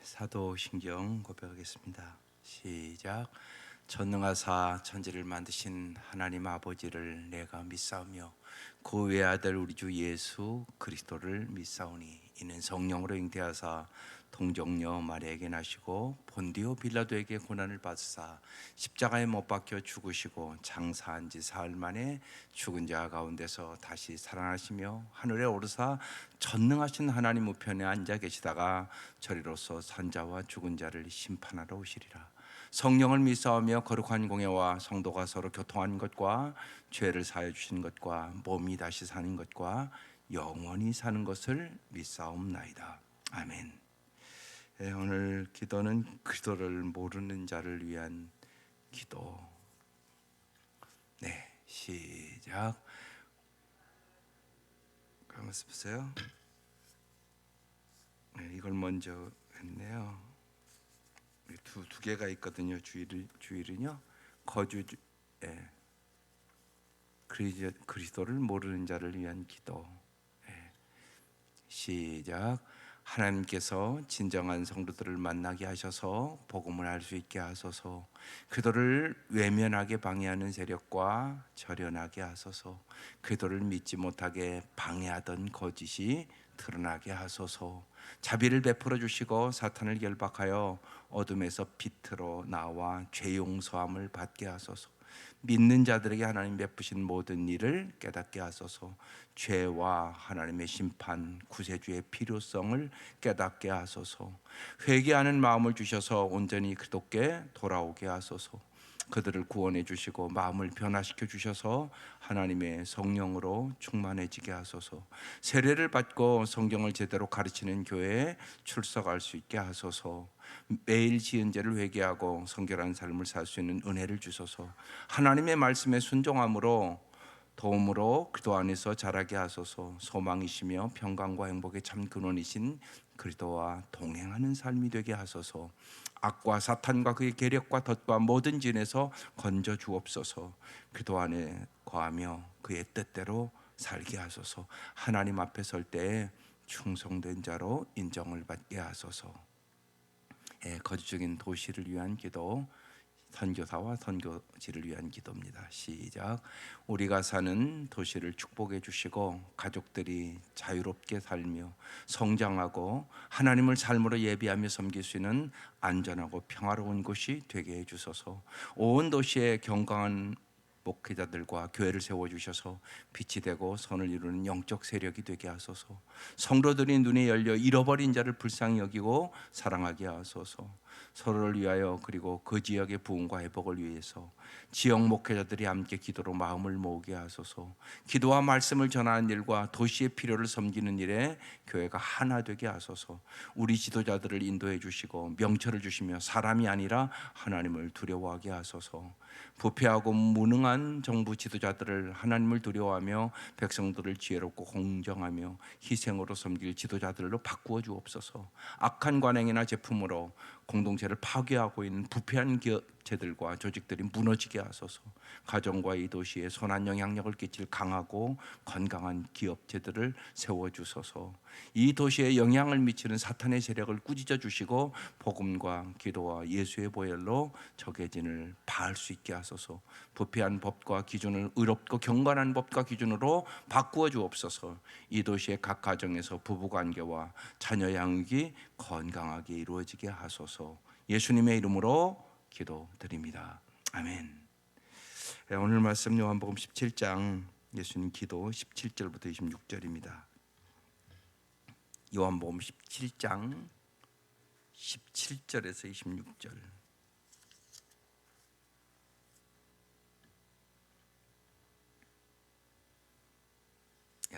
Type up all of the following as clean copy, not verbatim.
사도신경 고백하겠습니다. 시작. 전능하사 천지를 만드신 하나님 아버지를 내가 믿사오며 그 외아들 우리 주 예수 그리스도를 믿사오니 이는 성령으로 잉태하사 동정녀 마리아에게 나시고 본디오 빌라도에게 고난을 받으사 십자가에 못 박혀 죽으시고 장사한 지 사흘 만에 죽은 자 가운데서 다시 살아나시며 하늘에 오르사 전능하신 하나님 우편에 앉아 계시다가 저리로서 산자와 죽은 자를 심판하러 오시리라. 성령을 믿사오며 거룩한 공예와 성도가 서로 교통하는 것과 죄를 사해 주시는 것과 몸이 다시 사는 것과 영원히 사는 것을 믿사옵나이다. 아멘. 오늘 기도는 그리스도를 모르는 자를 위한 기도. 네, 시작. 가만히 보세요. 네, 이걸 먼저 했네요. 두 개가 있거든요. 주일은요. 거주, 예, 그리스도를 모르는 자를 위한 기도. 예, 시작. 하나님께서 진정한 성도들을 만나게 하셔서 복음을 알 수 있게 하소서. 그들을 외면하게 방해하는 세력과 절연하게 하소서. 그들을 믿지 못하게 방해하던 거짓이 드러나게 하소서. 자비를 베풀어 주시고 사탄을 결박하여 어둠에서 빛으로 나와 죄 용서함을 받게 하소서. 믿는 자들에게 하나님 베푸신 모든 일을 깨닫게 하소서. 죄와 하나님의 심판, 구세주의 필요성을 깨닫게 하소서. 회개하는 마음을 주셔서 온전히 그리스도께 돌아오게 하소서. 그들을 구원해 주시고 마음을 변화시켜 주셔서 하나님의 성령으로 충만해지게 하소서. 세례를 받고 성경을 제대로 가르치는 교회에 출석할 수 있게 하소서. 매일 지은 죄를 회개하고 성결한 삶을 살 수 있는 은혜를 주소서. 하나님의 말씀에 순종함으로 도움으로 그리스도 안에서 자라게 하소서. 소망이시며 평강과 행복의 참 근원이신 그리스도와 동행하는 삶이 되게 하소서. 악과 사탄과 그의 계력과 덫과 모든 진에서 건져 주옵소서. 그리스도 안에 거하며 그의 뜻대로 살게 하소서. 하나님 앞에 설 때에 충성된 자로 인정을 받게 하소서. 거주적인 도시를 위한 기도, 선교사와 선교지를 위한 기도입니다. 시작. 우리가 사는 도시를 축복해 주시고 가족들이 자유롭게 살며 성장하고 하나님을 삶으로 예비하며 섬길 수 있는 안전하고 평화로운 곳이 되게 해 주소서. 온 도시에 경건한 목회자들과 교회를 세워주셔서 빛이 되고 선을 이루는 영적 세력이 되게 하소서. 성도들이 눈에 열려 잃어버린 자를 불쌍히 여기고 사랑하게 하소서. 서로를 위하여 그리고 그 지역의 부흥과 회복을 위해서 지역 목회자들이 함께 기도로 마음을 모으게 하소서. 기도와 말씀을 전하는 일과 도시의 필요를 섬기는 일에 교회가 하나 되게 하소서. 우리 지도자들을 인도해 주시고 명철을 주시며 사람이 아니라 하나님을 두려워하게 하소서. 부패하고 무능한 정부 지도자들을 하나님을 두려워하며 백성들을 지혜롭고 공정하며 희생으로 섬길 지도자들로 바꾸어 주옵소서. 악한 관행이나 제품으로 공동체를 파괴하고 있는 부패한 기업체들과 조직들이 무너지게 하소서. 가정과 이 도시에 선한 영향력을 끼칠 강하고 건강한 기업체들을 세워주소서. 이 도시에 영향을 미치는 사탄의 세력을 꾸짖어 주시고 복음과 기도와 예수의 보혈로 적의 진을 파할 수 있게 하소서. 부패한 법과 기준을 의롭고 경건한 법과 기준으로 바꾸어 주옵소서. 이 도시의 각 가정에서 부부관계와 자녀 양육이 건강하게 이루어지게 하소서. 예수님의 이름으로 기도드립니다. 아멘. 오늘 말씀 요한복음 17장 예수님 기도 17절부터 26절입니다. 요한복음 17장 17절에서 26절.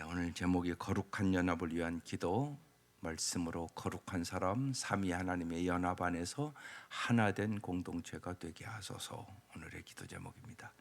오늘 제목이 거룩한 연합을 위한 기도. 말씀으로 거룩한 사람, 삼위 하나님의 연합 안에서 하나된 공동체가 되게 하소서. 오늘의 기도 제목입니다.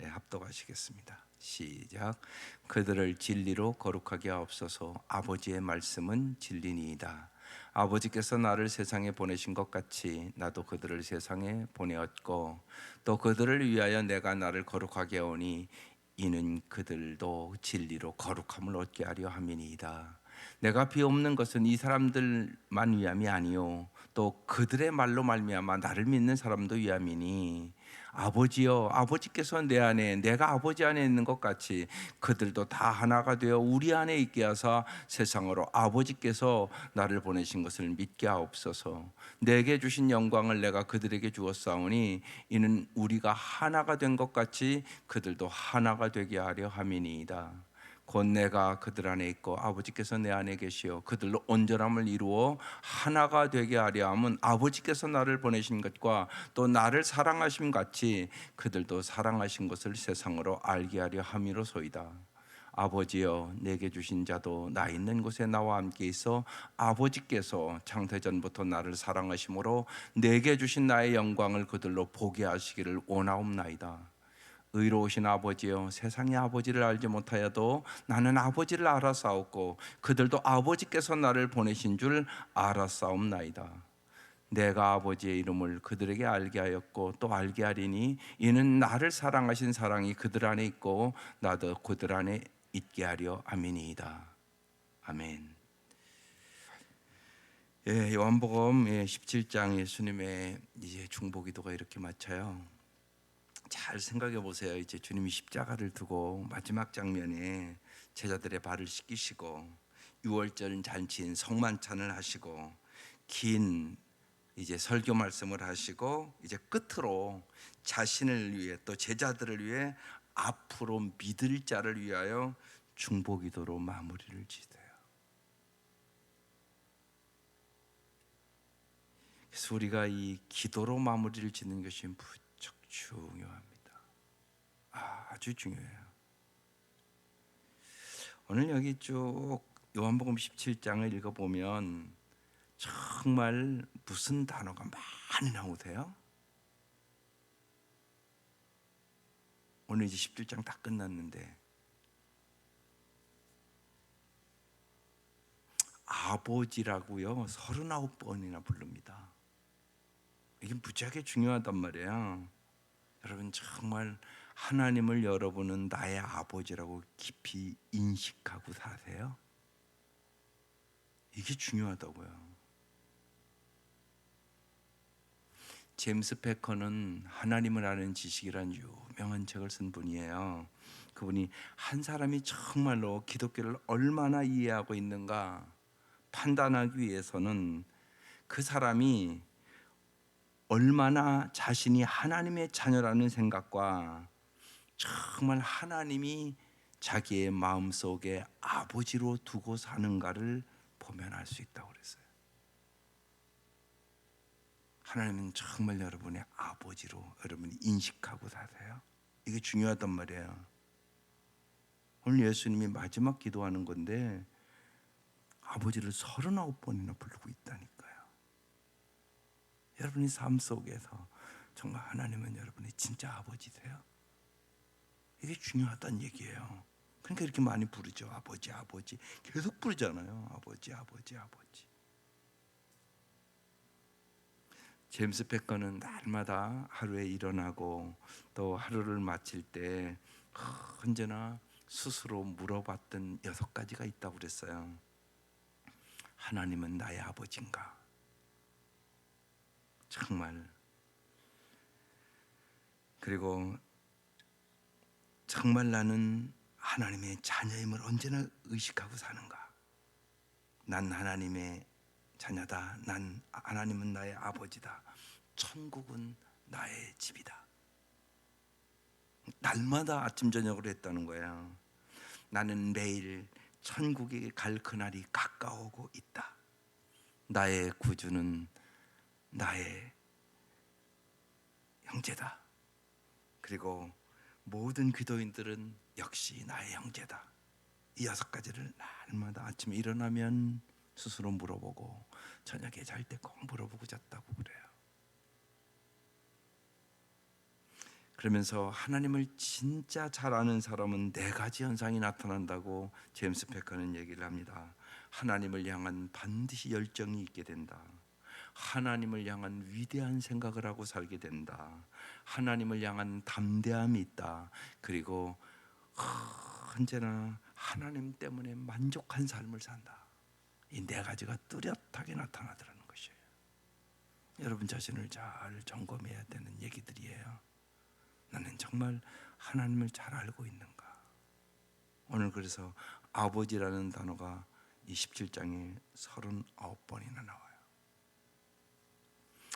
합독하시겠습니다. 시작. 그들을 진리로 거룩하게 하옵소서. 아버지의 말씀은 진리니이다. 아버지께서 나를 세상에 보내신 것 같이 나도 그들을 세상에 보내었고 또 그들을 위하여 내가 나를 거룩하게 하오니 이는 그들도 진리로 거룩함을 얻게 하려 함이니이다. 내가 비옵는 것은 이 사람들만 위함이 아니요 또 그들의 말로 말미암아 나를 믿는 사람도 위함이니 아버지여 아버지께서 내 안에 내가 아버지 안에 있는 것 같이 그들도 다 하나가 되어 우리 안에 있게 하사 세상으로 아버지께서 나를 보내신 것을 믿게 하옵소서. 내게 주신 영광을 내가 그들에게 주었사오니 이는 우리가 하나가 된 것 같이 그들도 하나가 되게 하려 함이니이다. 곧 내가 그들 안에 있고 아버지께서 내 안에 계시어 그들로 온전함을 이루어 하나가 되게 하려 함은 아버지께서 나를 보내신 것과 또 나를 사랑하심 같이 그들도 사랑하신 것을 세상으로 알게 하려 함이로소이다. 아버지여 내게 주신 자도 나 있는 곳에 나와 함께 있어 아버지께서 창세전부터 나를 사랑하심으로 내게 주신 나의 영광을 그들로 보게 하시기를 원하옵나이다. 의로우신 아버지여 세상의 아버지를 알지 못하여도 나는 아버지를 알아싸웠고 그들도 아버지께서 나를 보내신 줄 알아싸움나이다. 내가 아버지의 이름을 그들에게 알게 하였고 또 알게 하리니 이는 나를 사랑하신 사랑이 그들 안에 있고 나도 그들 안에 있게 하려 함이니이다. 아멘. 요한복음 17장 예수님의 이제 중보기도가 이렇게 마쳐요. 잘 생각해 보세요. 이제 주님이 십자가를 두고 마지막 장면에 제자들의 발을 씻기시고 유월절 잔치인 성만찬을 하시고 긴 이제 설교 말씀을 하시고 이제 끝으로 자신을 위해 또 제자들을 위해 앞으로 믿을 자를 위하여 중보기도로 마무리를 지어요. 그래서 우리가 이 기도로 마무리를 짓는 것이 무척 중요합니다. 아주 중요해요. 오늘 여기 쭉 요한복음 17장을 읽어보면 정말 무슨 단어가 많이 나오세요? 오늘 이제 17장 다 끝났는데 아버지라고요 39번이나 부릅니다. 이게 무지하게 중요하단 말이에요. 여러분 정말 하나님을 여러분은 나의 아버지라고 깊이 인식하고 사세요? 이게 중요하다고요. 제임스 패커는 하나님을 아는 지식이란 유명한 책을 쓴 분이에요. 그분이 한 사람이 정말로 기독교를 얼마나 이해하고 있는가 판단하기 위해서는 그 사람이 얼마나 자신이 하나님의 자녀라는 생각과 정말 하나님이 자기의 마음속에 아버지로 두고 사는가를 보면 알 수 있다고 그랬어요. 하나님은 정말 여러분의 아버지로 여러분이 인식하고 사세요? 이게 중요하단 말이에요. 오늘 예수님이 마지막 기도하는 건데 아버지를 39번이나 부르고 있다니까요. 여러분의 삶 속에서 정말 하나님은 여러분의 진짜 아버지세요? 이게 중요하다는 얘기예요. 그러니까 이렇게 많이 부르죠. 아버지 아버지 계속 부르잖아요. 아버지 아버지 아버지. 제임스 패커는 날마다 하루에 일어나고 또 하루를 마칠 때 언제나 스스로 물어봤던 6가지가 있다고 그랬어요. 하나님은 나의 아버지인가? 정말. 그리고 정말 나는 하나님의 자녀임을 언제나 의식하고 사는가? 난 하나님의 자녀다. 난 하나님은 나의 아버지다. 천국은 나의 집이다. 날마다 아침 저녁으로 했다는 거예요. 나는 매일 천국에 갈 그날이 가까워오고 있다. 나의 구주는 나의 형제다. 그리고 모든 기도인들은 역시 나의 형제다. 이 6가지를 날마다 아침에 일어나면 스스로 물어보고 저녁에 잘 때 꼭 물어보고 잤다고 그래요. 그러면서 하나님을 진짜 잘 아는 사람은 4가지 현상이 나타난다고 제임스 패커는 얘기를 합니다. 하나님을 향한 반드시 열정이 있게 된다. 하나님을 향한 위대한 생각을 하고 살게 된다. 하나님을 향한 담대함이 있다. 그리고 언제나 하나님 때문에 만족한 삶을 산다. 이 네 가지가 뚜렷하게 나타나더라는 것이에요. 여러분 자신을 잘 점검해야 되는 얘기들이에요. 나는 정말 하나님을 잘 알고 있는가? 오늘 그래서 아버지라는 단어가 이 17장에 39번이나 나와요.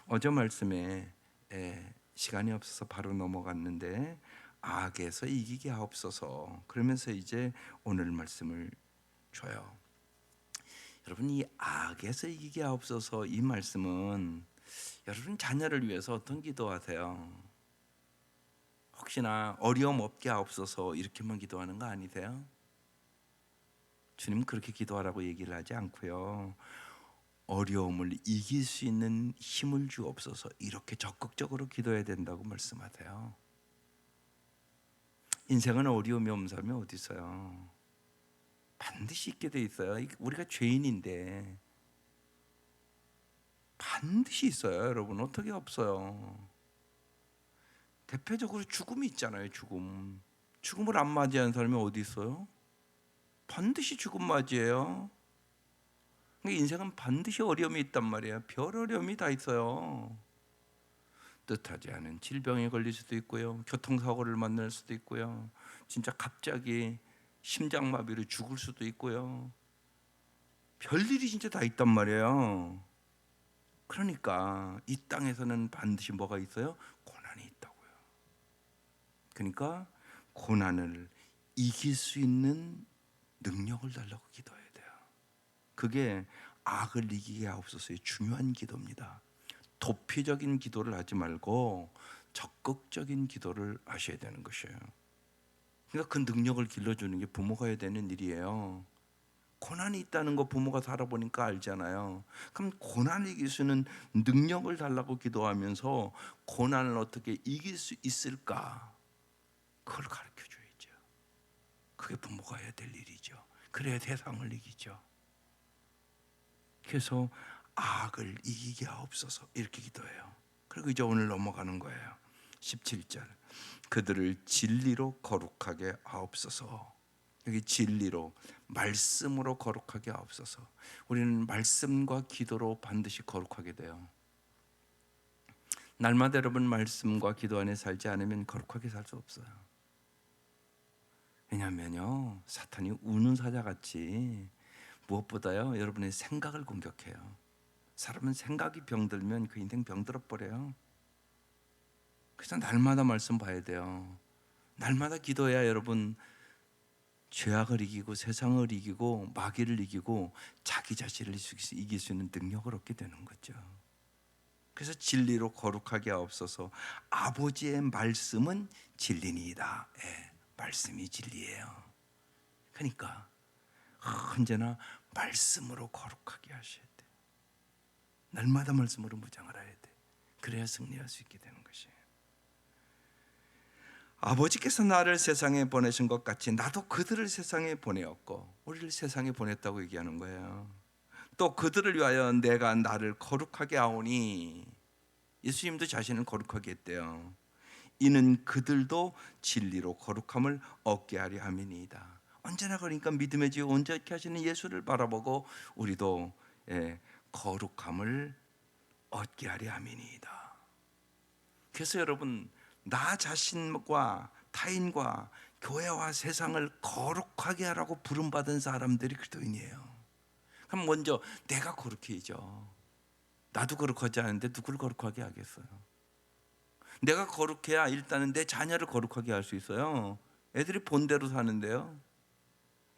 어제 말씀에 시간이 없어서 바로 넘어갔는데 악에서 이기게 하옵소서 그러면서 이제 오늘 말씀을 줘요. 여러분, 이 악에서 이기게 하옵소서 이 말씀은 여러분 자녀를 위해서 어떤 기도하세요? 혹시나 어려움 없게 하옵소서 이렇게만 기도하는 거 아니세요? 주님 그렇게 기도하라고 얘기를 하지 않고요, 어려움을 이길 수 있는 힘을 주옵소서 이렇게 적극적으로 기도해야 된다고 말씀하세요. 인생은 어려움이 없는 사람이 어디 있어요? 반드시 있게 돼 있어요. 우리가 죄인인데 반드시 있어요. 여러분, 어떻게 없어요? 대표적으로 죽음이 있잖아요. 죽음을 안 맞이하는 사람이 어디 있어요? 반드시 죽음 맞이해요. 그러니까 인생은 반드시 어려움이 있단 말이에요. 별 어려움이 다 있어요. 뜻하지 않은 질병에 걸릴 수도 있고요, 교통사고를 만날 수도 있고요, 진짜 갑자기 심장마비로 죽을 수도 있고요. 별일이 진짜 다 있단 말이에요. 그러니까 이 땅에서는 반드시 뭐가 있어요? 고난이 있다고요. 그러니까 고난을 이길 수 있는 능력을 달라고 기도해야 돼요. 그게 악을 이기게 하옵소서의 중요한 기도입니다. 도피적인 기도를 하지 말고 적극적인 기도를 하셔야 되는 것이에요. 그러니까 그 능력을 길러주는 게 부모가 해야 되는 일이에요. 고난이 있다는 거 부모가 살아보니까 알잖아요. 그럼 고난을 이길 수 있는 능력을 달라고 기도하면서 고난을 어떻게 이길 수 있을까? 그걸 가르쳐 줘야죠. 그게 부모가 해야 될 일이죠. 그래야 세상을 이기죠. 그래서 악을 이기게 하옵소서 이렇게 기도해요. 그리고 이제 오늘 넘어가는 거예요. 17절, 그들을 진리로 거룩하게 하옵소서. 여기 진리로, 말씀으로 거룩하게 하옵소서. 우리는 말씀과 기도로 반드시 거룩하게 돼요. 날마다 여러분 말씀과 기도 안에 살지 않으면 거룩하게 살 수 없어요. 왜냐하면요, 사탄이 우는 사자같이 무엇보다요 여러분의 생각을 공격해요. 사람은 생각이 병들면 그 인생 병들어 버려요. 그래서 날마다 말씀 봐야 돼요. 날마다 기도해야 여러분 죄악을 이기고 세상을 이기고 마귀를 이기고 자기 자신을 이길 수 있는 능력을 얻게 되는 거죠. 그래서 진리로 거룩하게 하옵소서. 아버지의 말씀은 진리니이다. 말씀이 진리예요. 그러니까 언제나 말씀으로 거룩하게 하셔야 돼요. 날마다 말씀으로 무장을 해야 돼. 그래야 승리할 수 있게 되는 것이에요. 아버지께서 나를 세상에 보내신 것 같이 나도 그들을 세상에 보내었고, 우리를 세상에 보냈다고 얘기하는 거예요. 또 그들을 위하여 내가 나를 거룩하게 하오니, 예수님도 자신을 거룩하게 했대요. 이는 그들도 진리로 거룩함을 얻게 하려 함이니이다. 언제나 그러니까 믿음의 지 온전케 하시는 예수를 바라보고 우리도 거룩함을 얻게 하려 함이니이다. 그래서 여러분, 나 자신과 타인과 교회와 세상을 거룩하게 하라고 부름받은 사람들이 그리스도인이에요. 그럼 먼저 내가 거룩해야죠. 나도 거룩하지 않은데 누구를 거룩하게 하겠어요? 내가 거룩해야 일단은 내 자녀를 거룩하게 할 수 있어요. 애들이 본대로 사는데요.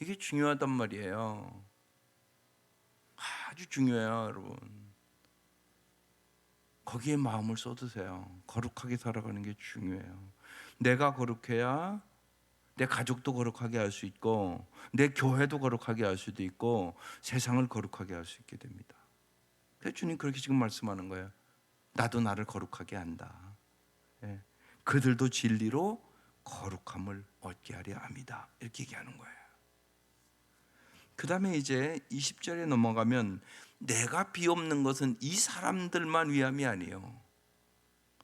이게 중요하단 말이에요. 아주 중요해요, 여러분. 거기에 마음을 쏟으세요. 거룩하게 살아가는 게 중요해요. 내가 거룩해야 내 가족도 거룩하게 할 수 있고, 내 교회도 거룩하게 할 수도 있고, 세상을 거룩하게 할 수 있게 됩니다. 그래서 주님 그렇게 지금 말씀하는 거예요. 나도 나를 거룩하게 한다. 그들도 진리로 거룩함을 얻게 하려 합니다. 이렇게 얘기하는 거예요. 그 다음에 이제 20절에 넘어가면 내가 비옵는 것은 이 사람들만 위함이 아니에요.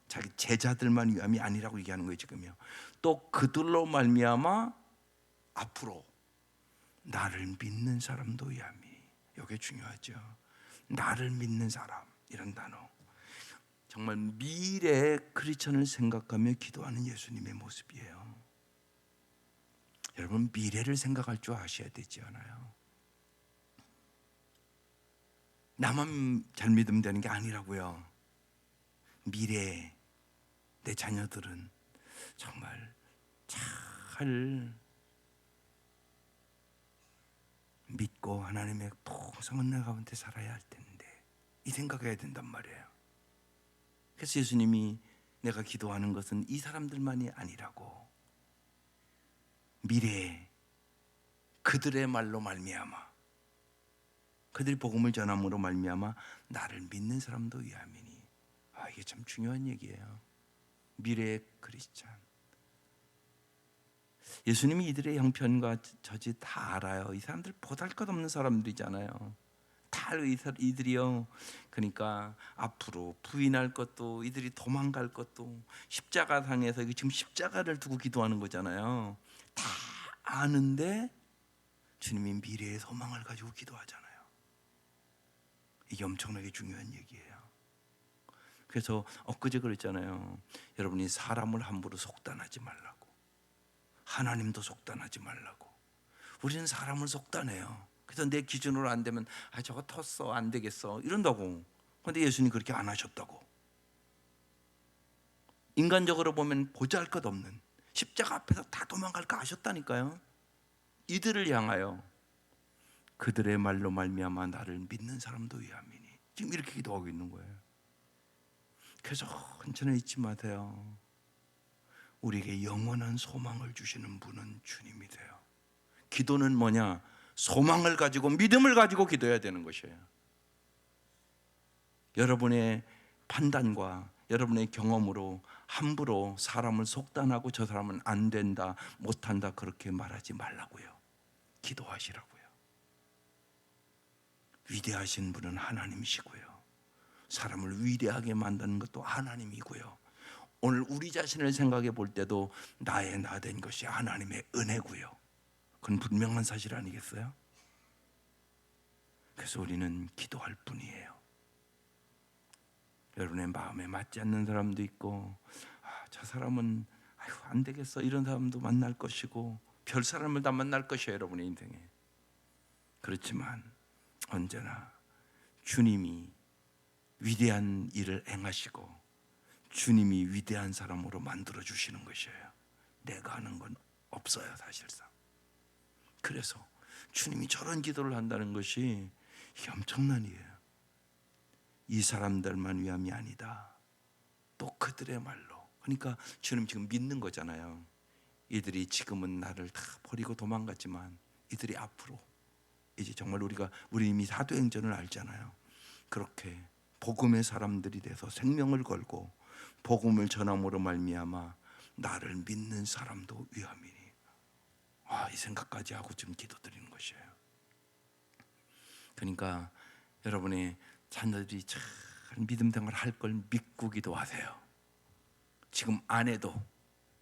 자기 제자들만 위함이 아니라고 얘기하는 거예요. 지금요. 또 그들로 말미암아 앞으로 나를 믿는 사람도 위함이. 이게 중요하죠. 나를 믿는 사람, 이런 단어. 정말 미래의 크리스천을 생각하며 기도하는 예수님의 모습이에요. 여러분, 미래를 생각할 줄 아셔야 되지 않아요? 나만 잘 믿으면 되는 게 아니라고요. 미래에 내 자녀들은 정말 잘 믿고 하나님의 풍성한 은혜 가운데 살아야 할 텐데, 이 생각해야 된단 말이에요. 그래서 예수님이 내가 기도하는 것은 이 사람들만이 아니라고, 미래에 그들의 말로 말미암아, 그들이 복음을 전함으로 말미암아 나를 믿는 사람도 위함이니. 이게 참 중요한 얘기예요. 미래의 크리스찬. 예수님이 이들의 형편과 저지 다 알아요. 이 사람들 보잘것없는 사람들이잖아요. 다 이들이요. 그러니까 앞으로 부인할 것도, 이들이 도망갈 것도, 십자가상에서 지금 십자가를 두고 기도하는 거잖아요. 다 아는데 주님이 미래의 소망을 가지고 기도하잖아요. 이게 엄청나게 중요한 얘기예요. 그래서 엊그제 그랬잖아요. 여러분이 사람을 함부로 속단하지 말라고, 하나님도 속단하지 말라고. 우리는 사람을 속단해요. 그래서 내 기준으로 안 되면 저거 텄어, 안 되겠어, 이런다고. 그런데 예수님 그렇게 안 하셨다고. 인간적으로 보면 보잘것없는, 십자가 앞에서 다 도망갈까 하셨다니까요. 이들을 향하여 그들의 말로 말미암아 나를 믿는 사람도 위함이니. 지금 이렇게 기도하고 있는 거예요. 그래서 언제나 잊지 마세요. 우리에게 영원한 소망을 주시는 분은 주님이세요. 기도는 뭐냐? 소망을 가지고, 믿음을 가지고 기도해야 되는 것이에요. 여러분의 판단과 여러분의 경험으로 함부로 사람을 속단하고 저 사람은 안 된다, 못한다, 그렇게 말하지 말라고요. 기도하시라고요. 위대하신 분은 하나님이시고요, 사람을 위대하게 만드는 것도 하나님이고요, 오늘 우리 자신을 생각해 볼 때도 나의 나 된 것이 하나님의 은혜고요. 그건 분명한 사실 아니겠어요? 그래서 우리는 기도할 뿐이에요. 여러분의 마음에 맞지 않는 사람도 있고, 저 사람은 안 되겠어, 이런 사람도 만날 것이고, 별 사람을 다 만날 것이에요, 여러분의 인생에. 그렇지만 언제나 주님이 위대한 일을 행하시고 주님이 위대한 사람으로 만들어 주시는 것이에요. 내가 하는 건 없어요, 사실상. 그래서 주님이 저런 기도를 한다는 것이 이게 엄청난 일이에요. 이 사람들만 위함이 아니다, 또 그들의 말로. 그러니까 주님 지금 믿는 거잖아요. 이들이 지금은 나를 다 버리고 도망갔지만 이들이 앞으로 이제 정말 우리 이미 사도행전을 알잖아요. 그렇게 복음의 사람들이 돼서 생명을 걸고 복음을 전함으로 말미암아 나를 믿는 사람도 위함이니. 이 생각까지 하고 지금 기도드리는 것이에요. 그러니까 여러분의 자녀들이 잘 믿음 생활 할 걸 믿고 기도하세요. 지금 안 해도,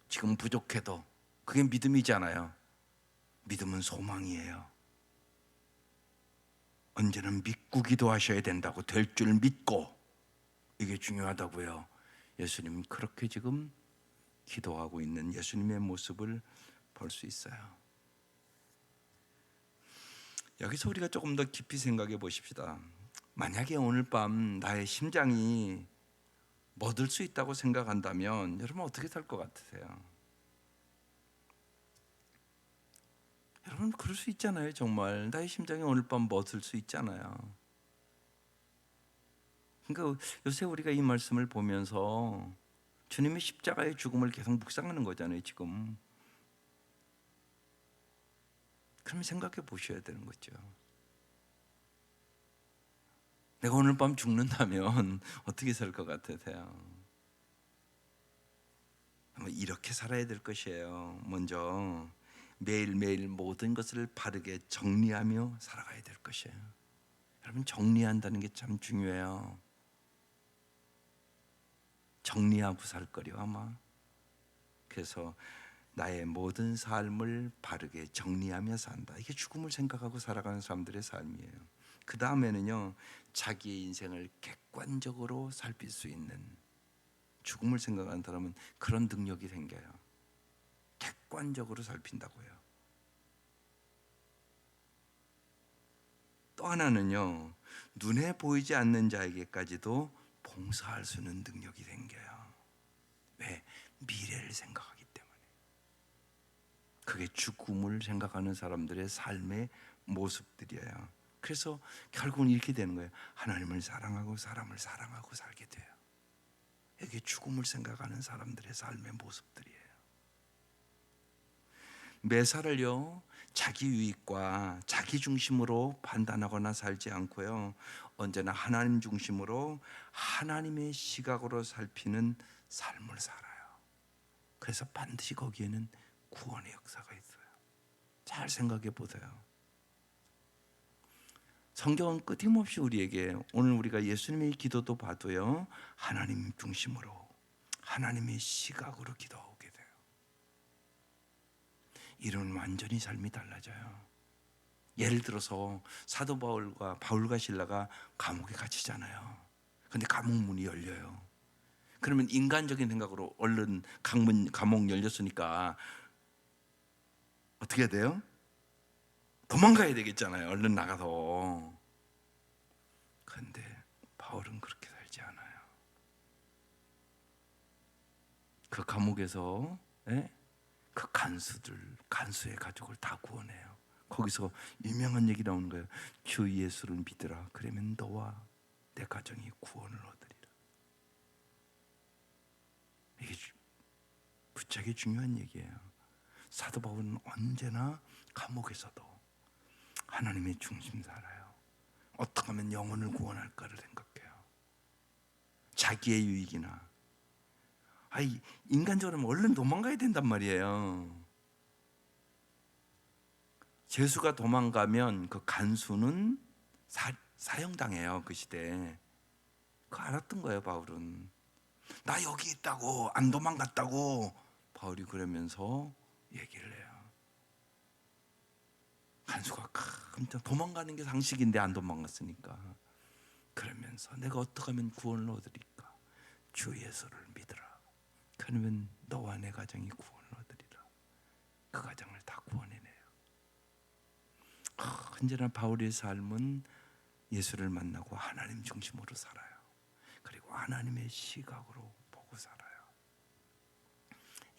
지금 부족해도 그게 믿음이잖아요. 믿음은 소망이에요. 언제나 믿고 기도하셔야 된다고, 될 줄 믿고. 이게 중요하다고요. 예수님은 그렇게 지금 기도하고 있는 예수님의 모습을 볼 수 있어요. 여기서 우리가 조금 더 깊이 생각해 보십시다. 만약에 오늘 밤 나의 심장이 멎을 수 있다고 생각한다면 여러분 어떻게 살 것 같으세요? 여러분 그럴 수 있잖아요. 정말 나의 심장이 오늘 밤 멎을 수 있잖아요. 그러니까 요새 우리가 이 말씀을 보면서 주님의 십자가의 죽음을 계속 묵상하는 거잖아요, 지금. 그러면 생각해 보셔야 되는 거죠. 내가 오늘 밤 죽는다면 어떻게 살 것 같으세요? 이렇게 살아야 될 것이에요. 먼저 매일매일 모든 것을 바르게 정리하며 살아가야 될 것이에요. 여러분, 정리한다는 게 참 중요해요. 정리하고 살 거려 아마. 그래서 나의 모든 삶을 바르게 정리하며 산다. 이게 죽음을 생각하고 살아가는 사람들의 삶이에요. 그 다음에는요, 자기의 인생을 객관적으로 살필 수 있는, 죽음을 생각하는 사람은 그런 능력이 생겨요. 객관적으로 살핀다고요. 또 하나는요, 눈에 보이지 않는 자에게까지도 봉사할 수 있는 능력이 생겨요. 왜? 미래를 생각하기 때문에. 그게 죽음을 생각하는 사람들의 삶의 모습들이에요. 그래서 결국은 이렇게 되는 거예요. 하나님을 사랑하고 사람을 사랑하고 살게 돼요. 이게 죽음을 생각하는 사람들의 삶의 모습들이에요. 매사를요, 자기 유익과 자기 중심으로 판단하거나 살지 않고요, 언제나 하나님 중심으로 하나님의 시각으로 살피는 삶을 살아요. 그래서 반드시 거기에는 구원의 역사가 있어요. 잘 생각해 보세요. 성경은 끊임없이 우리에게, 오늘 우리가 예수님의 기도도 봐도요, 하나님 중심으로 하나님의 시각으로 기도하게 돼요. 이러면 완전히 삶이 달라져요. 예를 들어서 사도 바울과 실라가 감옥에 갇히잖아요. 근데 감옥 문이 열려요. 그러면 인간적인 생각으로 얼른 감옥 열렸으니까 어떻게 해야 돼요? 도망가야 되겠잖아요. 얼른 나가서. 그런데 바울은 그렇게 살지 않아요. 그 감옥에서 그 간수의 가족을 다 구원해요. 거기서 유명한 얘기 나오는 거예요. 주 예수를 믿으라. 그러면 너와 내 가정이 구원을 얻으리라. 이게 부쩍이 중요한 얘기예요. 사도 바울은 언제나 감옥에서도 하나님의 중심 살아요. 어떻게 하면 영혼을 구원할까를 생각해요. 자기의 유익이나, 인간적으로 얼른 도망가야 된단 말이에요. 죄수가 도망가면 그 간수는 사형당해요. 그 시대에. 그거 알았던 거예요. 바울은. 나 여기 있다고, 안 도망갔다고 바울이 그러면서 얘기를 해요. 간수가 도망가는 게 상식인데 안 도망갔으니까. 그러면서 내가 어떻게 하면 구원을 얻으리까? 주 예수를 믿으라. 그러면 너와 내 가정이 구원을 얻으리라. 그 가정을 다 구원해내요. 언제나 바울의 삶은 예수를 만나고 하나님 중심으로 살아요. 그리고 하나님의 시각으로 보고 살아요.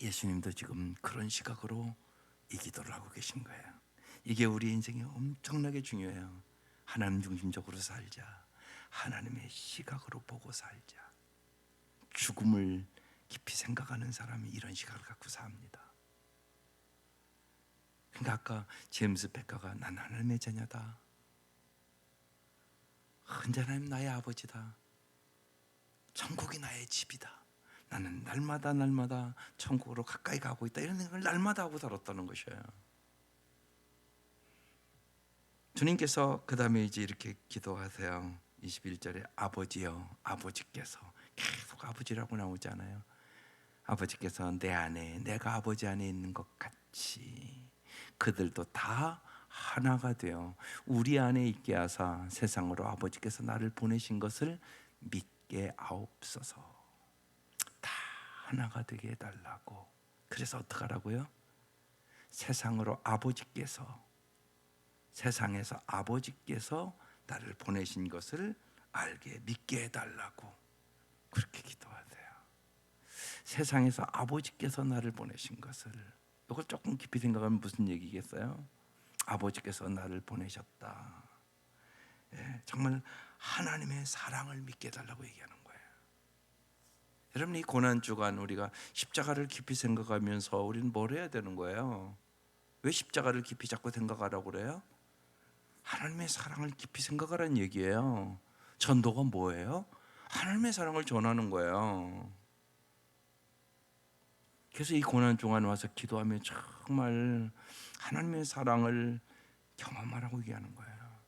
예수님도 지금 그런 시각으로 이 기도를 하고 계신 거예요. 이게 우리 인생에 엄청나게 중요해요. 하나님 중심적으로 살자. 하나님의 시각으로 보고 살자. 죽음을 깊이 생각하는 사람이 이런 시각을 갖고 삽니다. 그러니까 아까 제임스 백가가 난 하나님의 자녀다. 하나님 나의 아버지다. 천국이 나의 집이다. 나는 날마다 천국으로 가까이 가고 있다. 이런 생각을 날마다 하고 살았다는 것이에요. 주님께서 그 다음에 이제 이렇게 기도하세요. 21절에 아버지여, 아버지께서, 계속 아버지라고 나오잖아요. 아버지께서 내 안에, 내가 아버지 안에 있는 것 같이 그들도 다 하나가 되어 우리 안에 있게 하사 세상으로 아버지께서 나를 보내신 것을 믿게 하옵소서. 다 하나가 되게 해달라고. 그래서 어떡하라고요? 세상에서 아버지께서 나를 보내신 것을 알게, 믿게 해달라고 그렇게 기도하세요. 세상에서 아버지께서 나를 보내신 것을, 이걸 조금 깊이 생각하면 무슨 얘기겠어요? 아버지께서 나를 보내셨다. 정말 하나님의 사랑을 믿게 해달라고 얘기하는 거예요. 여러분, 이 고난주간 우리가 십자가를 깊이 생각하면서 우리는 뭘 해야 되는 거예요? 왜 십자가를 깊이 자꾸 생각하라고 그래요? 하나님의 사랑을 깊이 생각하라는 얘기예요. 전도가 뭐예요? 하나님의 사랑을 전하는 거예요. 그래서 이 고난 중간에 와서 기도하면 정말 하나님의 사랑을 경험하라고 얘기하는 거예요.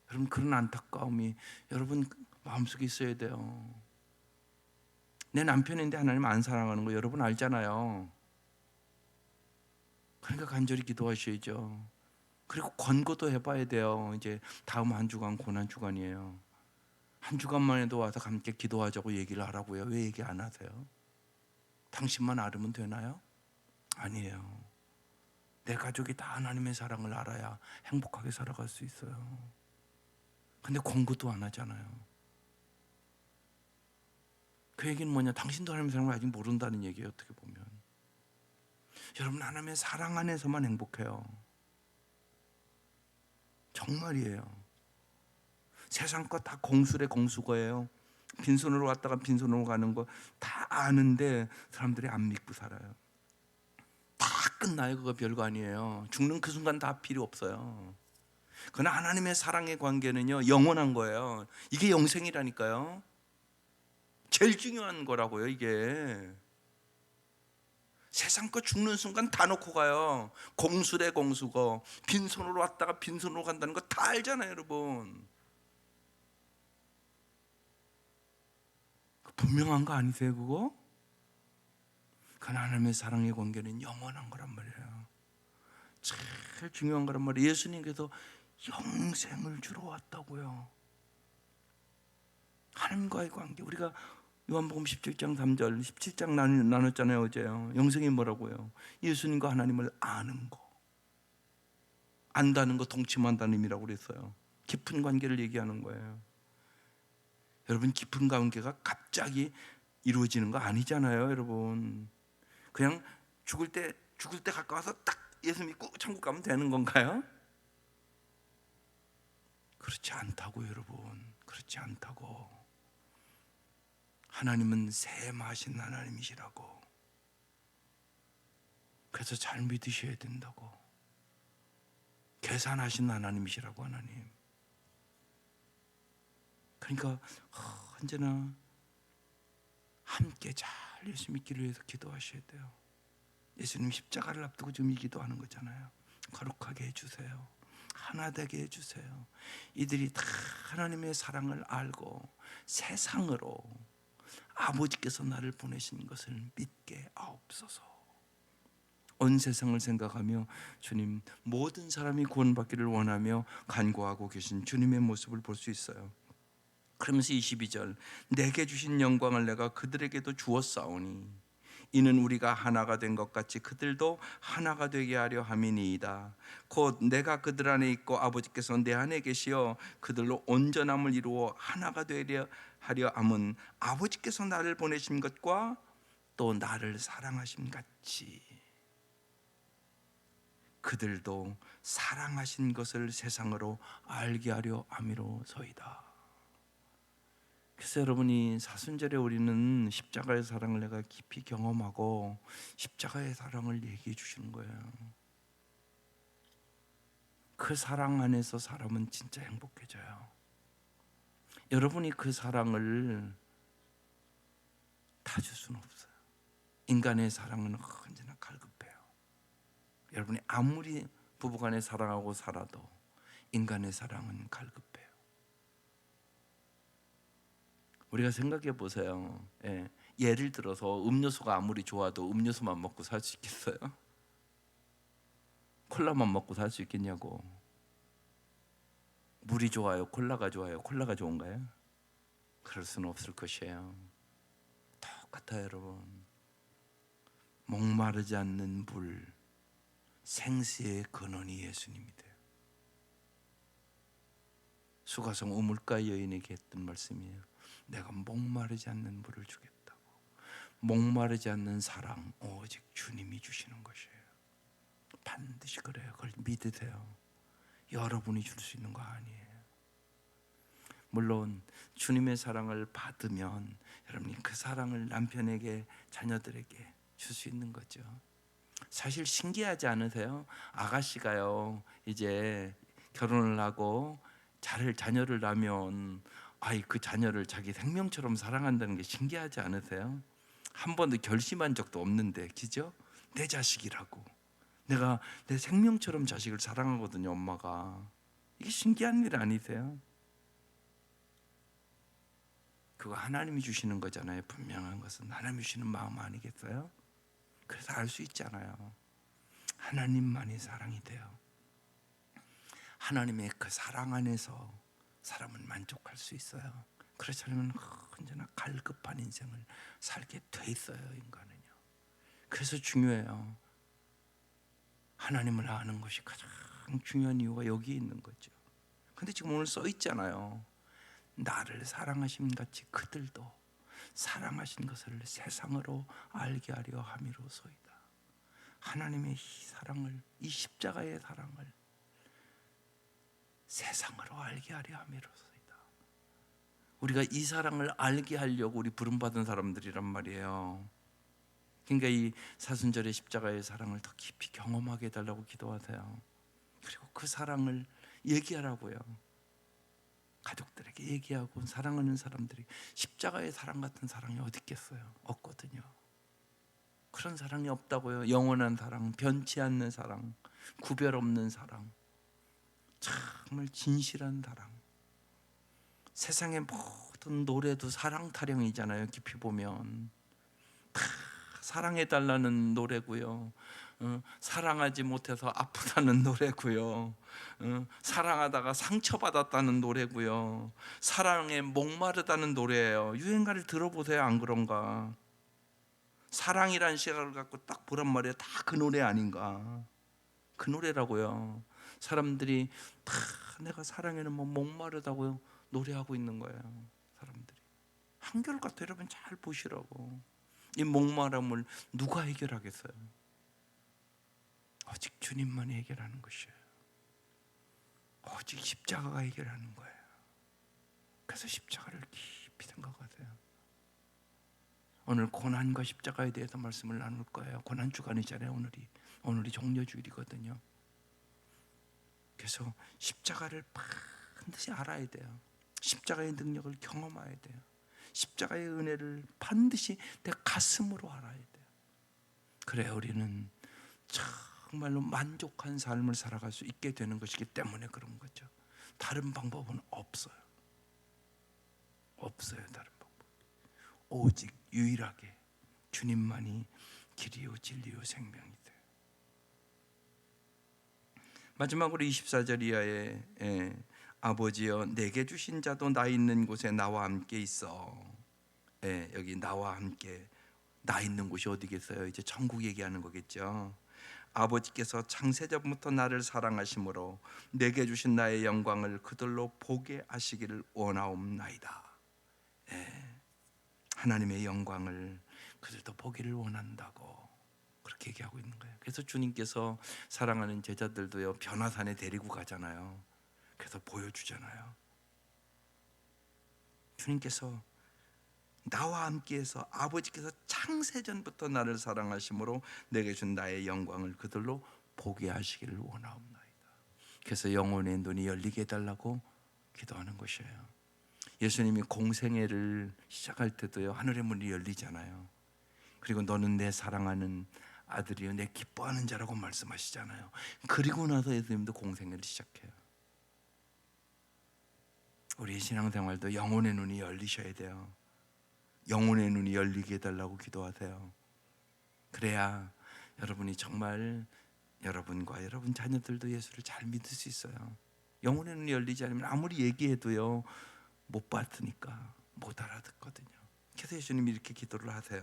여러분, 그런 안타까움이 여러분 마음속에 있어야 돼요. 내 남편인데 하나님 안 사랑하는 거 여러분 알잖아요. 그러니까 간절히 기도하셔야죠. 그리고 권고도 해봐야 돼요. 이제 다음 한 주간 고난 주간이에요. 한 주간만 해도 와서 함께 기도하자고 얘기를 하라고요. 왜 얘기 안 하세요? 당신만 알으면 되나요? 아니에요. 내 가족이 다 하나님의 사랑을 알아야 행복하게 살아갈 수 있어요. 근데 권고도 안 하잖아요. 그 얘기는 뭐냐? 당신도 하나님의 사랑을 아직 모른다는 얘기예요. 어떻게 보면 여러분, 하나님의 사랑 안에서만 행복해요. 정말이에요. 세상 거 다 공수래 공수거예요. 빈손으로 왔다가 빈손으로 가는 거 다 아는데 사람들이 안 믿고 살아요. 다 끝나요. 그거 별거 아니에요. 죽는 그 순간 다 필요 없어요. 그러나 하나님의 사랑의 관계는요, 영원한 거예요. 이게 영생이라니까요. 제일 중요한 거라고요, 이게. 세상 거 죽는 순간 다 놓고 가요. 공수래 공수거. 빈손으로 왔다가 빈손으로 간다는 거 다 알잖아요, 여러분. 분명한 거 아니세요, 그거? 그 하나님의 사랑의 관계는 영원한 거란 말이에요. 제일 중요한 거란 말이에요. 예수님께서 영생을 주러 왔다고요. 하나님과의 관계. 우리가 요한복음 17장 3절 17장 나눴잖아요, 어제요. 영생이 뭐라고요? 예수님과 하나님을 아는 거. 안다는 거 동침한다는 의미라고 그랬어요. 깊은 관계를 얘기하는 거예요. 여러분, 깊은 관계가 갑자기 이루어지는 거 아니잖아요, 여러분. 그냥 죽을 때 가까워서 딱 예수 믿고 천국 가면 되는 건가요? 그렇지 않다고, 여러분. 그렇지 않다고. 하나님은 셈하신 하나님이시라고. 그래서 잘 믿으셔야 된다고. 계산하신 하나님이시라고, 하나님. 그러니까 언제나 함께 잘 예수 믿기를 위해서 기도하셔야 돼요. 예수님 십자가를 앞두고 지금 이 기도하는 거잖아요. 거룩하게 해주세요. 하나 되게 해주세요. 이들이 다 하나님의 사랑을 알고 세상으로 아버지께서 나를 보내신 것을 믿게 하옵소서. 온 세상을 생각하며 주님, 모든 사람이 구원받기를 원하며 간구하고 계신 주님의 모습을 볼 수 있어요. 그러면서 22절, 내게 주신 영광을 내가 그들에게도 주었사오니 이는 우리가 하나가 된 것 같이 그들도 하나가 되게 하려 함이니이다. 곧 내가 그들 안에 있고 아버지께서 내 안에 계시어 그들로 온전함을 이루어 하나가 되려 하려 함은 아버지께서 나를 보내신 것과 또 나를 사랑하심 같이 그들도 사랑하신 것을 세상으로 알게 하려 함이로소이다. 그래서 여러분이 사순절에 우리는 십자가의 사랑을 내가 깊이 경험하고 십자가의 사랑을 얘기해 주시는 거예요. 그 사랑 안에서 사람은 진짜 행복해져요. 여러분이 그 사랑을 다 줄 수는 없어요. 인간의 사랑은 언제나 갈급해요. 여러분이 아무리 부부간에 사랑하고 살아도 인간의 사랑은 갈급해요. 우리가 생각해 보세요. 예를 들어서 음료수가 아무리 좋아도 음료수만 먹고 살 수 있겠어요? 콜라만 먹고 살 수 있겠냐고. 물이 좋아요? 콜라가 좋아요? 콜라가 좋은가요? 그럴 수는 없을 것이에요. 똑같아요, 여러분. 목마르지 않는 물, 생수의 근원이 예수님이 돼요. 수가성 우물가 여인에게 했던 말씀이에요. 내가 목마르지 않는 물을 주겠다고. 목마르지 않는 사랑 오직 주님이 주시는 것이에요. 반드시 그래요. 그걸 믿으세요. 여러분이 줄 수 있는 거 아니에요. 물론 주님의 사랑을 받으면 여러분이 그 사랑을 남편에게, 자녀들에게 줄 수 있는 거죠. 사실 신기하지 않으세요? 아가씨가요, 이제 결혼을 하고 자녀를 낳으면 그 자녀를 자기 생명처럼 사랑한다는 게 신기하지 않으세요? 한 번도 결심한 적도 없는데, 그죠? 내 자식이라고. 내가 내 생명처럼 자식을 사랑하거든요, 엄마가. 이게 신기한 일 아니세요? 그거 하나님이 주시는 거잖아요. 분명한 것은 하나님이 주시는 마음 아니겠어요? 그래서 알 수 있잖아요. 하나님만이 사랑이 돼요. 하나님의 그 사랑 안에서 사람은 만족할 수 있어요. 그렇지 않으면 언제나 갈급한 인생을 살게 돼 있어요, 인간은요. 그래서 중요해요. 하나님을 아는 것이 가장 중요한 이유가 여기 있는 거죠. 근데 지금 오늘 써 있잖아요. 나를 사랑하심 같이 그들도 사랑하신 것을 세상으로 알게 하려 함이로소이다. 하나님의 이 사랑을, 이 십자가의 사랑을 세상으로 알게 하려 함이로소이다. 우리가 이 사랑을 알게 하려고 우리 부름받은 사람들이란 말이에요. 그러니까 이 사순절의 십자가의 사랑을 더 깊이 경험하게 해달라고 기도하세요. 그리고 그 사랑을 얘기하라고요. 가족들에게 얘기하고 사랑하는 사람들이. 십자가의 사랑 같은 사랑이 어디 있겠어요? 없거든요. 그런 사랑이 없다고요. 영원한 사랑, 변치 않는 사랑, 구별 없는 사랑, 정말 진실한 사랑. 세상의 모든 노래도 사랑 타령이잖아요. 깊이 보면 다 사랑해달라는 노래고요. 사랑하지 못해서 아프다는 노래고요. 사랑하다가 상처받았다는 노래고요. 사랑에 목마르다는 노래예요. 유행가를 들어보세요. 안 그런가? 사랑이란 시각을 갖고 딱 보란 말이에요. 다 그 노래 아닌가? 그 노래라고요. 사람들이 다 내가 사랑에는 뭐 목마르다고 노래하고 있는 거예요. 사람들이 한결같아. 여러분 잘 보시라고. 이 목마름을 누가 해결하겠어요? 오직 주님만이 해결하는 것이에요. 오직 십자가가 해결하는 거예요. 그래서 십자가를 깊이 생각하세요. 오늘 고난과 십자가에 대해서 말씀을 나눌 거예요. 고난 주간이잖아요. 오늘이 종려주일이거든요. 그래서 십자가를 반드시 알아야 돼요. 십자가의 능력을 경험해야 돼요. 십자가의 은혜를 반드시 내 가슴으로 알아야 돼요. 그래야 우리는 정말로 만족한 삶을 살아갈 수 있게 되는 것이기 때문에 그런 거죠. 다른 방법은 없어요. 없어요. 다른 방법. 오직 유일하게 주님만이 길이요 진리요 생명이 돼요. 마지막으로 24절 이하에 아버지여 내게 주신 자도 나 있는 곳에 나와 함께 있어. 여기 나와 함께, 나 있는 곳이 어디겠어요? 이제 천국 얘기하는 거겠죠. 아버지께서 창세전부터 나를 사랑하심으로 내게 주신 나의 영광을 그들로 보게 하시기를 원하옵나이다. 하나님의 영광을 그들도 보기를 원한다고 그렇게 얘기하고 있는 거예요. 그래서 주님께서 사랑하는 제자들도요 변화산에 데리고 가잖아요. 그래서 보여주잖아요. 주님께서 나와 함께해서 아버지께서 창세전부터 나를 사랑하심으로 내게 준 나의 영광을 그들로 보게 하시기를 원하옵나이다. 그래서 영혼의 눈이 열리게 해달라고 기도하는 것이에요. 예수님이 공생애를 시작할 때도요 하늘의 문이 열리잖아요. 그리고 너는 내 사랑하는 아들이요 내 기뻐하는 자라고 말씀하시잖아요. 그리고 나서 예수님도 공생애를 시작해요. 우리 신앙생활도 영혼의 눈이 열리셔야 돼요. 영혼의 눈이 열리게 해달라고 기도하세요. 그래야 여러분이 정말 여러분과 여러분 자녀들도 예수를 잘 믿을 수 있어요. 영혼의 눈이 열리지 않으면 아무리 얘기해도요 못 받으니까 못 알아듣거든요. 그래서 예수님이 이렇게 기도를 하세요.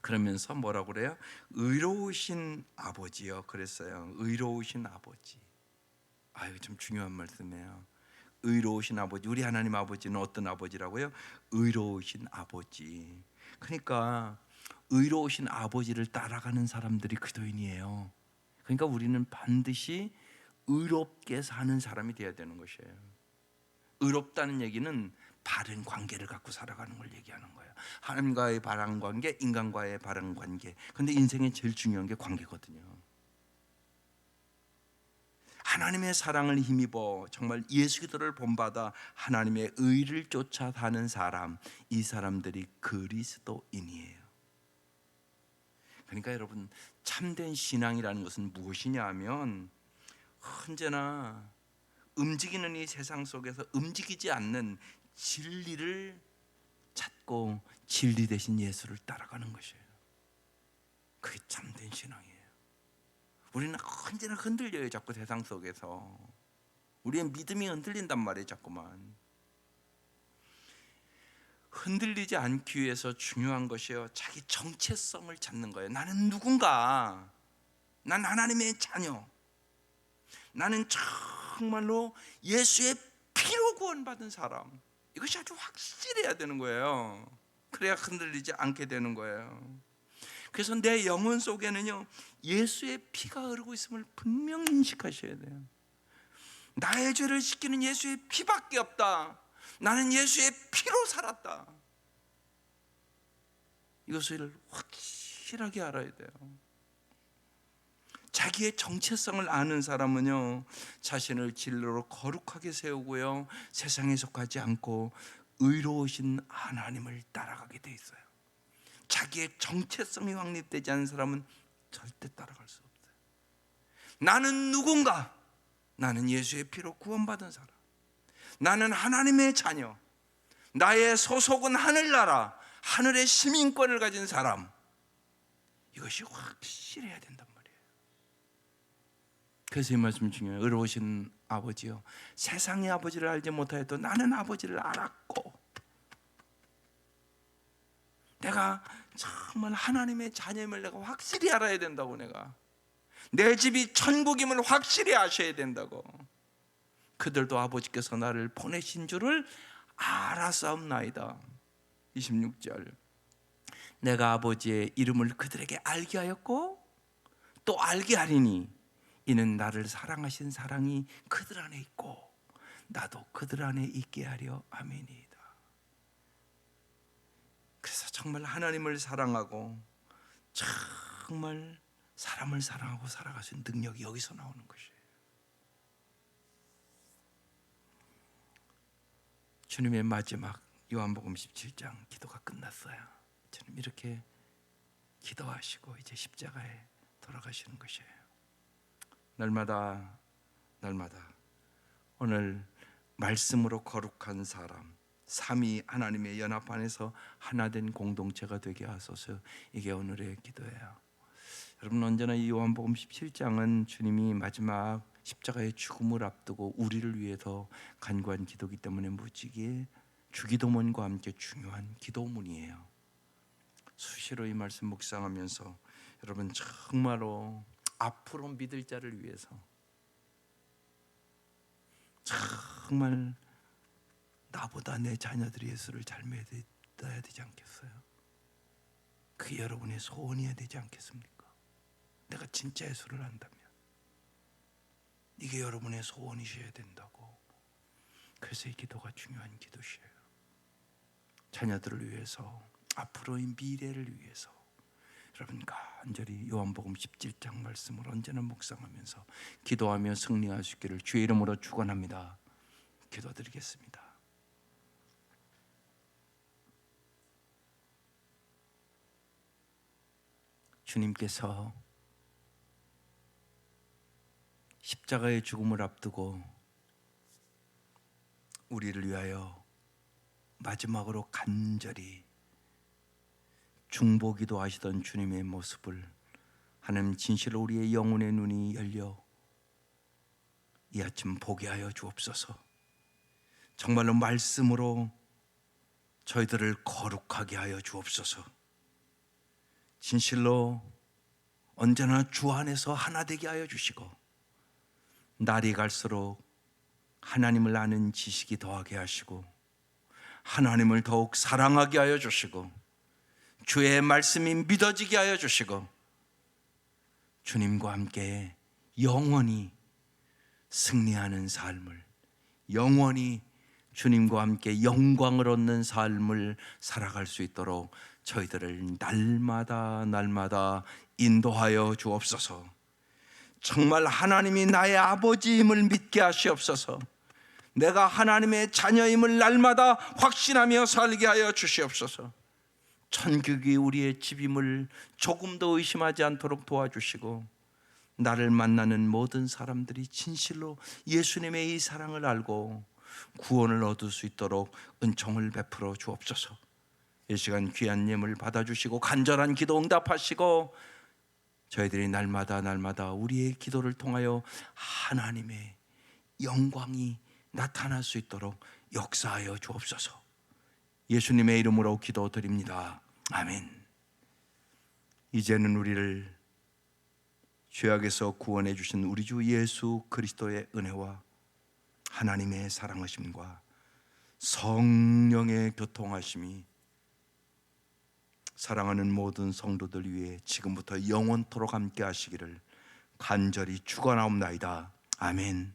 그러면서 뭐라고 그래요? 의로우신 아버지요 그랬어요. 의로우신 아버지. 이거 좀 중요한 말씀이에요. 의로우신 아버지. 우리 하나님 아버지는 어떤 아버지라고요? 의로우신 아버지. 그러니까 의로우신 아버지를 따라가는 사람들이 그리스도인이에요. 그러니까 우리는 반드시 의롭게 사는 사람이 되어야 되는 것이에요. 의롭다는 얘기는 바른 관계를 갖고 살아가는 걸 얘기하는 거예요. 하나님과의 바른 관계, 인간과의 바른 관계. 근데 인생에 제일 중요한 게 관계거든요. 하나님의 사랑을 힘입어 정말 예수 그리스도를 본받아 하나님의 의를 쫓아 사는 사람, 이 사람들이 그리스도인이에요. 그러니까 여러분 참된 신앙이라는 것은 무엇이냐 하면 언제나 움직이는 이 세상 속에서 움직이지 않는 진리를 찾고 진리 대신 예수를 따라가는 것이에요. 그게 참된 신앙이에요. 우리는 언제나 흔들려요. 자꾸 세상 속에서 우리의 믿음이 흔들린단 말이에요. 자꾸만. 흔들리지 않기 위해서 중요한 것이요, 자기 정체성을 찾는 거예요. 나는 누군가? 난 하나님의 자녀. 나는 정말로 예수의 피로 구원받은 사람. 이것이 아주 확실해야 되는 거예요. 그래야 흔들리지 않게 되는 거예요. 그래서 내 영혼 속에는요, 예수의 피가 흐르고 있음을 분명히 인식하셔야 돼요. 나의 죄를 씻기는 예수의 피밖에 없다. 나는 예수의 피로 살았다. 이것을 확실하게 알아야 돼요. 자기의 정체성을 아는 사람은요, 자신을 진로로 거룩하게 세우고요, 세상에 속하지 않고 의로우신 하나님을 따라가게 돼 있어요. 자기의 정체성이 확립되지 않은 사람은 절대 따라갈 수 없어요. 나는 누군가? 나는 예수의 피로 구원받은 사람. 나는 하나님의 자녀. 나의 소속은 하늘나라, 하늘의 시민권을 가진 사람. 이것이 확실해야 된단 말이에요. 그래서 이 말씀 중요해요. 의로우신 아버지요, 세상의 아버지를 알지 못하여도 나는 아버지를 알았고, 내가 정말 하나님의 자녀임을 내가 확실히 알아야 된다고. 내가 내 집이 천국임을 확실히 아셔야 된다고. 그들도 아버지께서 나를 보내신 줄을 알았사옵나이다. 26절, 내가 아버지의 이름을 그들에게 알게 하였고 또 알게 하리니 이는 나를 사랑하신 사랑이 그들 안에 있고 나도 그들 안에 있게 하려 함이니이다. 그래서 정말 하나님을 사랑하고 정말 사람을 사랑하고 살아갈 수 있는 능력이 여기서 나오는 것이에요. 주님의 마지막 요한복음 17장 기도가 끝났어요. 주님 이렇게 기도하시고 이제 십자가에 돌아가시는 것이에요. 날마다 오늘 말씀으로 거룩한 사람, 삼위 하나님의 연합 안에서 하나된 공동체가 되게 하소서. 이게 오늘의 기도예요. 여러분, 언제나 이 요한복음 17장은 주님이 마지막 십자가의 죽음을 앞두고 우리를 위해서 간구한 기도이기 때문에 무지개 주기도문과 함께 중요한 기도문이에요. 수시로 이 말씀 묵상하면서 여러분 정말로 앞으로 믿을 자를 위해서 정말 나보다 내 자녀들이 예수를 잘 믿어야 되지 않겠어요? 그게 여러분의 소원이어야 되지 않겠습니까? 내가 진짜 예수를 안다면 이게 여러분의 소원이셔야 된다고. 그래서 이 기도가 중요한 기도시에요. 자녀들을 위해서, 앞으로의 미래를 위해서 여러분 간절히 요한복음 17장 말씀을 언제나 묵상하면서 기도하며 승리할 수 있기를 주의 이름으로 축원합니다. 기도드리겠습니다. 주님께서 십자가의 죽음을 앞두고 우리를 위하여 마지막으로 간절히 중보기도 하시던 주님의 모습을 하나님 진실로 우리의 영혼의 눈이 열려 이 아침 보게 하여 주옵소서. 정말로 말씀으로 저희들을 거룩하게 하여 주옵소서. 진실로 언제나 주 안에서 하나 되게 하여 주시고 날이 갈수록 하나님을 아는 지식이 더하게 하시고 하나님을 더욱 사랑하게 하여 주시고 주의 말씀이 믿어지게 하여 주시고 주님과 함께 영원히 승리하는 삶을, 영원히 주님과 함께 영광을 얻는 삶을 살아갈 수 있도록 저희들을 날마다 인도하여 주옵소서. 정말 하나님이 나의 아버지임을 믿게 하시옵소서. 내가 하나님의 자녀임을 날마다 확신하며 살게 하여 주시옵소서. 천국이 우리의 집임을 조금도 의심하지 않도록 도와주시고 나를 만나는 모든 사람들이 진실로 예수님의 이 사랑을 알고 구원을 얻을 수 있도록 은총을 베풀어 주옵소서. 이 시간 귀한 예물 받아주시고 간절한 기도 응답하시고 저희들이 날마다 우리의 기도를 통하여 하나님의 영광이 나타날 수 있도록 역사하여 주옵소서. 예수님의 이름으로 기도드립니다. 아멘. 이제는 우리를 죄악에서 구원해 주신 우리 주 예수 그리스도의 은혜와 하나님의 사랑하심과 성령의 교통하심이 사랑하는 모든 성도들 위해 지금부터 영원토록 함께 하시기를 간절히 축원하옵나이다. 아멘.